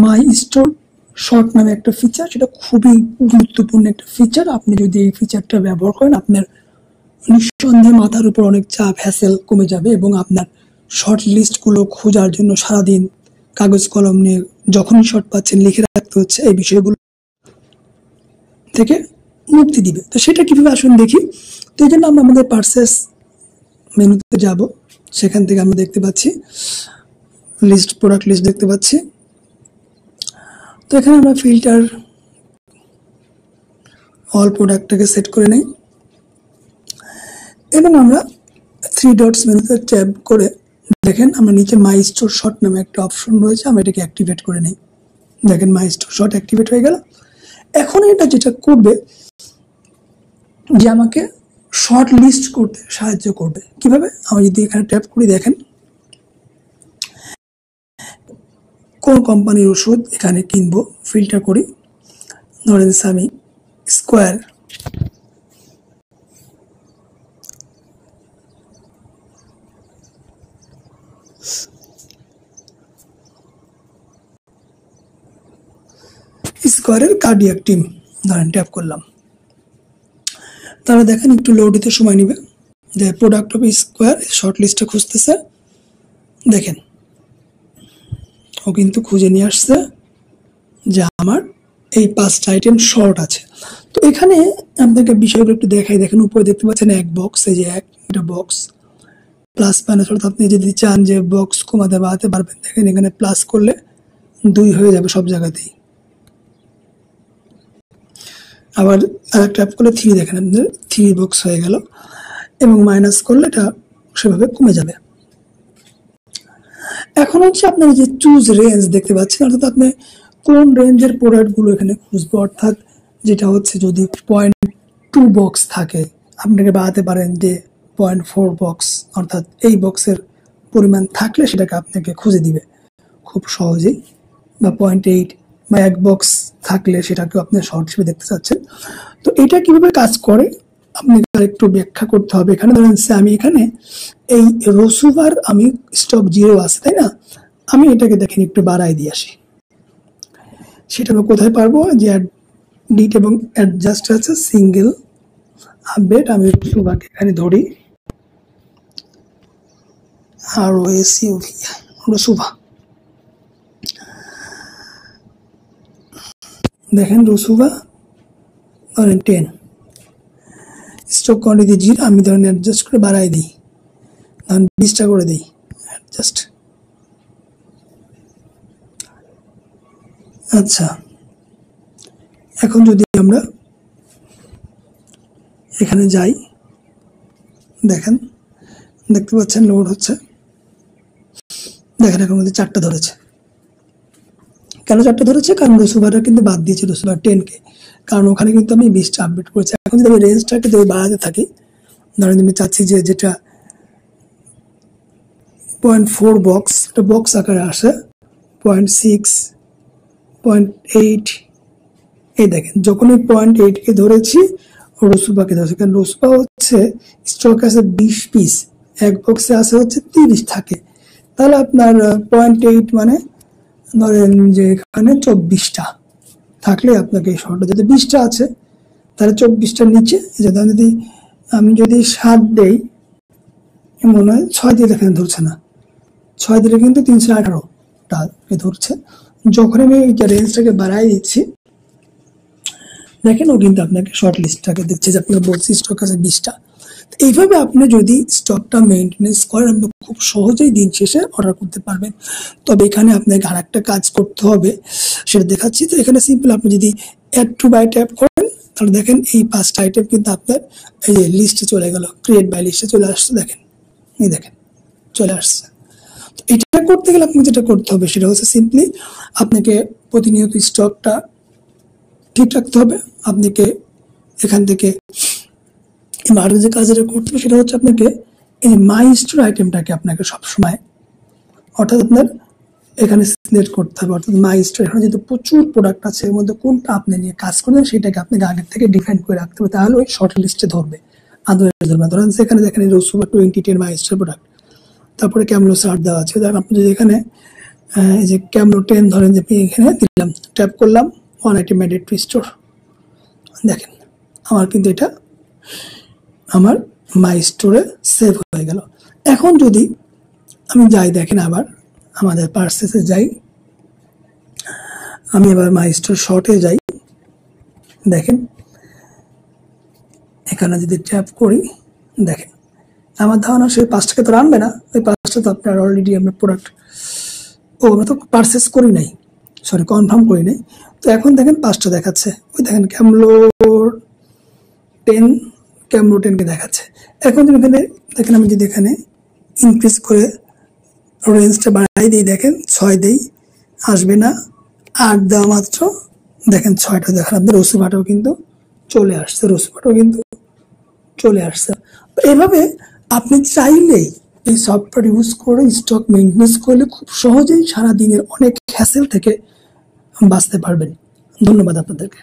মাই store short নামে একটা feature, সেটা খুবই গুরুত্বপূর্ণ একটা ফিচার। আপনি যদি এই ফিচারটা ব্যবহার করেন, আপনার নিঃসন্দেহে মাথার উপর অনেক চাপ হ্যাসেল কমে যাবে এবং আপনার শর্ট লিস্টগুলো খোঁজার জন্য সারাদিন কাগজ কলম নিয়ে যখনই শর্ট পাচ্ছেন লিখে রাখতে হচ্ছে, এই বিষয়গুলো থেকে মুক্তি দিবে। তো সেটা কিভাবে আসুন দেখি। তো এই জন্য আমরা আমাদের পার্সেস মেনুতে যাব, সেখান থেকে আমরা দেখতে পাচ্ছি লিস্ট, প্রোডাক্ট লিস্ট দেখতে পাচ্ছি। তো এখানে আমরা ফিল্টার অল প্রোডাক্টটাকে সেট করে নেই এবং আমরা 3 ডটস মেনুতে ট্যাব করে দেখেন আমরা নিচে মাই স্টোর শর্ট নামে একটা অপশন রয়েছে, আমরা এটাকে অ্যাক্টিভেট করে নেই। দেখেন মাই স্টোর শর্ট অ্যাক্টিভেট হয়ে গেল। এখন এটা যেটা করবে যে আমাকে শর্ট লিস্ট করতে সাহায্য করবে। কিভাবে? আমি যদি এখানে ট্যাপ করি, দেখেন কোন কোম্পানির ওষুধ এখানে কিনবো ফিল্টার করি। ধরেন আমি স্কোয়ার স্কোয়ারের কার্ডিয়াক টিম ধরেন ট্যাপ করলাম, তাহলে দেখেন একটু লোড দিতে সময় নেবে। যে প্রোডাক্ট অফ স্কোয়ার শর্ট লিস্টে খুঁজতেছে, দেখেন ও কিন্তু খুঁজে নিয়ে আসছে যে আমার এই 5টা আইটেম শর্ট আছে। তো এখানে আপনাকে বিষয়গুলো একটু দেখাই। দেখেন উপরে দেখতে পাচ্ছেন এক বক্স, এই যে একটা বক্স প্লাস মাইনাস, অর্থাৎ আপনি যদি চান যে বক্স কমাতে বাড়াতে পারবেন, দেখেন এখানে প্লাস করলে 2 হয়ে যাবে সব জায়গাতেই। আবার আরেকটা ট্যাপ করলে 3, দেখেন আপনাদের 3 বক্স হয়ে গেল এবং মাইনাস করলে এটা সেভাবে কমে যাবে। এখন হচ্ছে আপনার যে চুজ রেঞ্জ দেখতে পাচ্ছেন, অর্থাৎ আপনি কোন রেঞ্জের প্রোডাক্টগুলো এখানে খুঁজবো। অর্থাৎ যেটা হচ্ছে যদি 0.2 বক্স থাকে, আপনাকে বাড়াতে পারেন যে 0.4 বক্স, অর্থাৎ এই বক্সের পরিমাণ থাকলে সেটাকে আপনাকে খুঁজে দিবে খুব সহজেই। বা 0.8 বা 1 বক্স থাকলে সেটাকেও আপনি শর্ট হিসেবে দেখতে চাচ্ছেন। তো এটা কিভাবে কাজ করে আপনাকে একটু ব্যাখ্যা করতে হবে। এখানে ধরেন আমি এখানে এই রসুভার আমি স্টক 0 আছে, তাই না? আমি এটাকে দেখেন একটু বাড়াই দিয়ে আসি। সেটা আমি কোথায় পারবো? যে ডিট এবং অ্যাডজাস্ট আছে সিঙ্গেল আপডেট। আমি রসুভাকে এখানে ধরি, আর রসুভা, দেখেন রসুভা ধরেন 10, স্টক কোয়ান্টিটি 0, আমি ধরেন অ্যাডজাস্ট করে বাড়াই দিই, ধরেন 20টা করে দিই অ্যাডজাস্ট। আচ্ছা, এখন যদি আমরা এখানে যাই, দেখেন দেখতে পাচ্ছেন লোড হচ্ছে। দেখেন এখন মধ্যে 4টা ধরেছে। কেন 4টা ধরেছে? কারণ রসুভাটা কিন্তু বাদ দিয়েছে, রসুভা 10কে, কারণ ওখানে কিন্তু আমি 20টা আপডেট করেছি। এখন যদি আমি রেঞ্জটাকে যদি বাড়াতে থাকি, ধরেন আমি চাচ্ছি যে যেটা 0.4 বক্স, এটা বক্স আকারে আসে 0.6, 0.8, এই দেখেন যখনই 0.8কে ধরেছি রসুভাকে ধরেছি, কারণ রসুভা হচ্ছে স্টক আছে 20 পিস, এক বক্সে আছে হচ্ছে 30 থাকে। তাহলে আপনার 0.8 মানে ধরেন যে এখানে 24টা থাকলে আপনাকে এই শর্টটা, যদি 20টা আছে তাহলে 24টার নিচে, যদি আমি যদি 7 দেই, মনে হয় 6 দিয়ে দেখেন ধরছে না, 6 দিলে কিন্তু 318টা ধরছে। যখন আমি এই রেঞ্জটাকে বাড়াই দিচ্ছি, দেখেন ও কিন্তু আপনাকে শর্ট লিস্টটাকে দিচ্ছে যে আপনার বলছি স্টক আছে 20টা। এইভাবে আপনি যদি স্টকটা মেনটেনেন্স করেন, আপনি খুব সহজেই দিন শেষে অর্ডার করতে পারবেন। তবে এখানে আপনাকে আর একটা কাজ করতে হবে, সেটা দেখাচ্ছি। তো এখানে সিম্পল আপনি যদি অ্যাড টু বাই ট্যাপ করেন, তাহলে দেখেন এই 5টা আইটেম কিন্তু আপনার এই যে লিস্টে চলে গেল, ক্রিয়েট বাই লিস্টে চলে আসছে। দেখেন এই দেখেন চলে আসছে। তো এটা করতে গেলে আপনাকে যেটা করতে হবে সেটা হচ্ছে সিম্পলি আপনাকে প্রতিনিয়ত স্টকটা ঠিক রাখতে হবে। আপনাকে এখান থেকে আর যে কাজটা করতে হবে সেটা হচ্ছে আপনাকে এই মাই স্টোর আইটেমটাকে আপনাকে সবসময়, অর্থাৎ আপনার এখানে সিলেক্ট করতে হবে। অর্থাৎ মাই স্টোর, এখানে যেহেতু প্রচুর প্রোডাক্ট আছে, এর মধ্যে কোনটা আপনি নিয়ে কাজ করবেন সেটাকে আপনাকে আগের থেকে ডিফাইন করে রাখতে হবে, তাহলে ওই শর্ট লিস্টে ধরবে, আদারওয়াইজ ধরবে। ধরেন সেখানে দেখেন এই রসুভা 2010 মাই স্টোর প্রোডাক্ট, তারপরে ক্যামলো সার্ট দেওয়া আছে। ধরেন আপনি যদি এখানে এই যে ক্যামলো 10 ধরেন যে এখানে দিলাম, ট্যাপ করলাম, one item added to store. দেখেন আমার কিন্তু এটা আমার মাই স্টোরে সেভ হয়ে গেল। এখন যদি আমি যাই, দেখেন আবার আমাদের পার্সেসে যাই, আমি এবার মাই স্টোর শর্টে যাই, দেখেন এখানে যদি ট্যাপ করি, দেখেন আমার ধারণা সেই 5টাকে তো আনবে না, ওই 5টা তো আপনার অলরেডি আমরা প্রোডাক্ট আমরা তো পারচেস করি নাই, সরি কনফার্ম করি নাই। তো এখন দেখেন 5টা দেখাচ্ছে, ওই দেখেন ক্যামলো 10কে দেখাচ্ছে। এখন যদি এখানে দেখেন আমি যদি এখানে ইনক্রিজ করে রেঞ্জটা বাড়াই দিই, দেখেন 6 দিই, আসবে না, 8 দেওয়া মাত্র দেখেন 6টা দেখেন আপনার রসুভাটাও কিন্তু চলে আসছে, চলে আসছে। এভাবে আপনি চাইলেই এই সফটওয়্যার ইউজ করে স্টক মেইনটেনেন্স করলে খুব সহজেই সারা দিনের অনেক হ্যাসেল থেকে বাঁচতে পারবেন। ধন্যবাদ আপনাদেরকে।